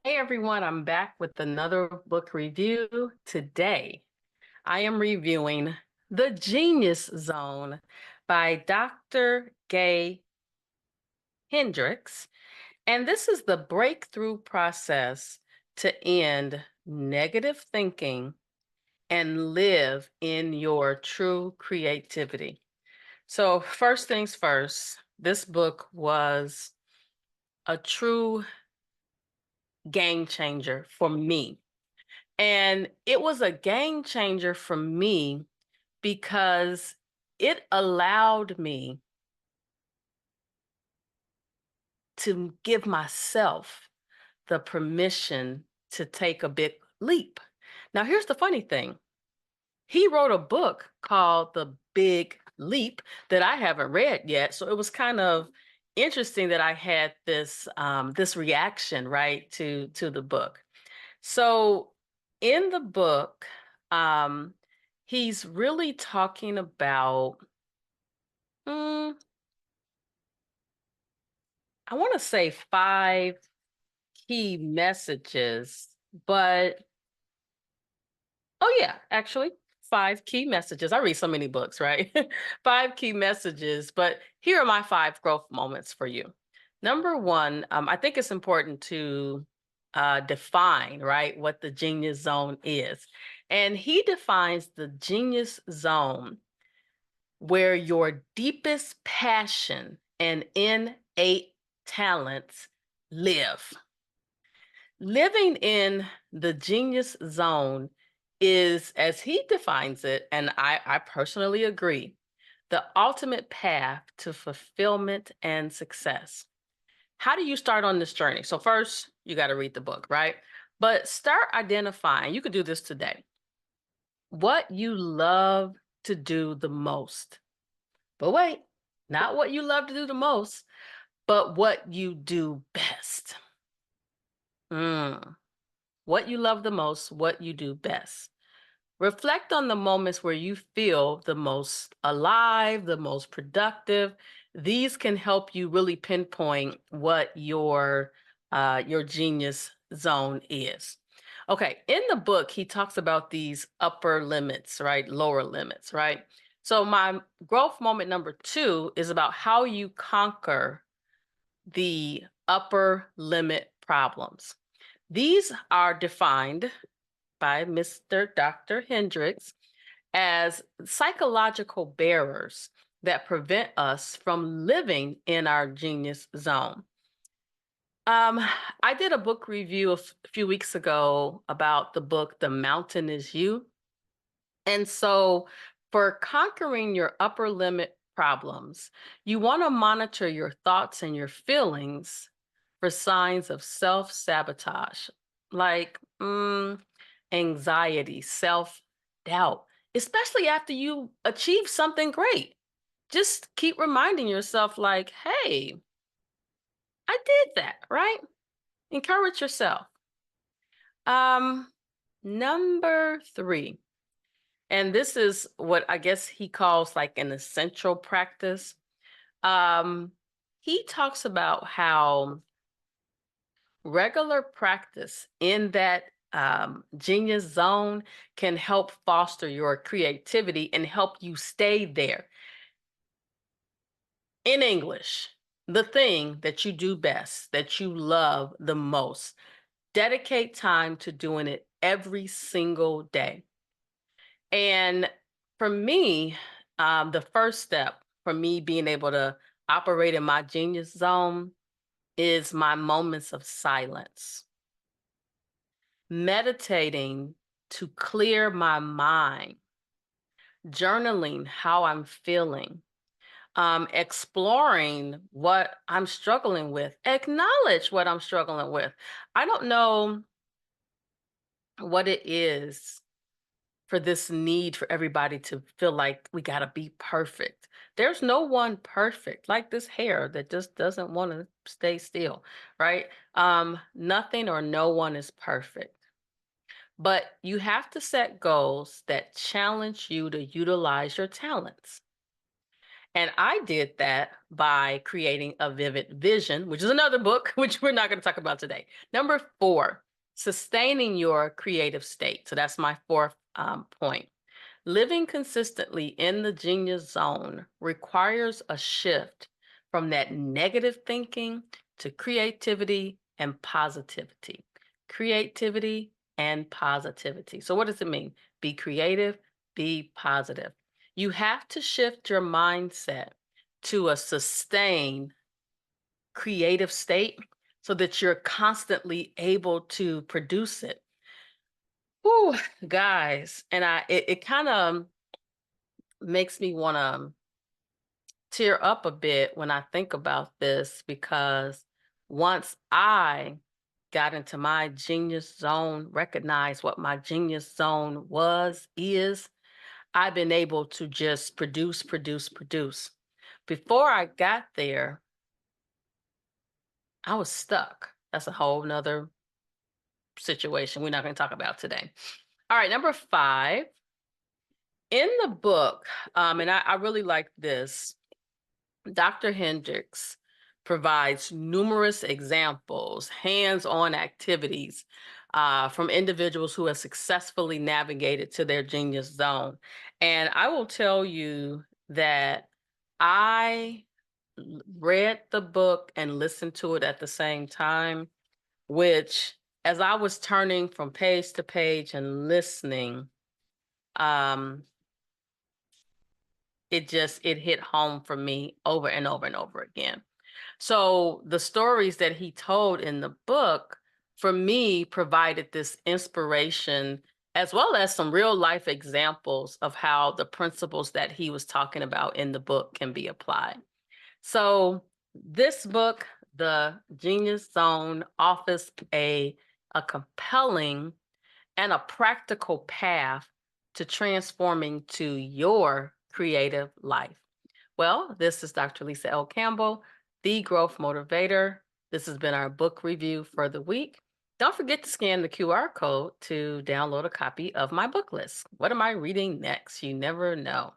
Hey everyone, I'm back with another book review. Today, I am reviewing The Genius Zone by Dr. Gay Hendricks. And this is the breakthrough process to end negative thinking and live in your true creativity. So, first things first, this book was a true game changer for me. And it was a game changer for me because it allowed me to give myself the permission to take a big leap. Now, here's the funny thing. He wrote a book called The Big Leap that I haven't read yet. So it was kind of interesting that I had this reaction, right, to the book. So in the book, um, he's really talking about, mm, I want to say five key messages, but oh yeah, actually, five key messages. I read so many books, right? Five key messages, but here are my five growth moments for you. Number one, I think it's important to define, right, what the genius zone is. And he defines the genius zone where your deepest passion and innate talents live. Living in the genius zone is, as he defines it, and I personally agree, the ultimate path to fulfillment and success. How do you start on this journey? So, first, you got to read the book, right? But start identifying, you could do this today, what you love to do the most. But wait, not what you love to do the most, but what you do best. Mm. What you love the most, what you do best. Reflect on the moments where you feel the most alive, the most productive. These can help you really pinpoint what your genius zone is. Okay, in the book, he talks about these upper limits, right? Lower limits, right? So my growth moment number two is about how you conquer the upper limit problems. These are defined by Mr. Dr. Hendricks as psychological barriers that prevent us from living in our genius zone. Um, I did a book review a few weeks ago about the book The Mountain Is You. And so, for conquering your upper limit problems, you want to monitor your thoughts and your feelings for signs of self sabotage, like anxiety, self doubt, especially after you achieve something great. Just keep reminding yourself, like, hey, I did that, right? Encourage yourself. Um, Number three. And this is what I guess he calls like an essential practice. Um, he talks about how regular practice in that genius zone can help foster your creativity and help you stay there. In English, the thing that you do best, that you love the most, dedicate time to doing it every single day. And for me, the first step for me being able to operate in my genius zone is my moments of silence, meditating to clear my mind, journaling how I'm feeling, exploring what I'm struggling with, acknowledge what I'm struggling with. I don't know what it is for this need for everybody to feel like we got to be perfect. There's no one perfect, like this hair that just doesn't want to stay still, right? Nothing or no one is perfect. But you have to set goals that challenge you to utilize your talents. And I did that by creating a vivid vision, which is another book, which we're not going to talk about today. Number 4, sustaining your creative state. So that's my fourth point. Living consistently in the genius zone requires a shift from that negative thinking to creativity and positivity. Creativity and positivity. So, what does it mean? Be creative, be positive. You have to shift your mindset to a sustained creative state so that you're constantly able to produce it. Ooh, guys, and it kind of makes me want to tear up a bit when I think about this because once I got into my genius zone, recognized what my genius zone is, I've been able to just produce, produce, produce. Before I got there, I was stuck. That's a whole nother situation we're not going to talk about today. All right, number 5. In the book, and I really like this, Dr. Hendricks provides numerous examples, hands-on activities from individuals who have successfully navigated to their genius zone. And I will tell you that I read the book and listened to it at the same time, which as I was turning from page to page and listening, um, it hit home for me over and over and over again. So the stories that he told in the book, for me, provided this inspiration as well as some real life examples of how the principles that he was talking about in the book can be applied. So this book, The Genius Zone, offers a compelling and a practical path to transforming to your creative life. Well, this is Dr. Lisa L. Campbell, the Growth Motivator. This has been our book review for the week. Don't forget to scan the QR code to download a copy of my book list. What am I reading next? You never know.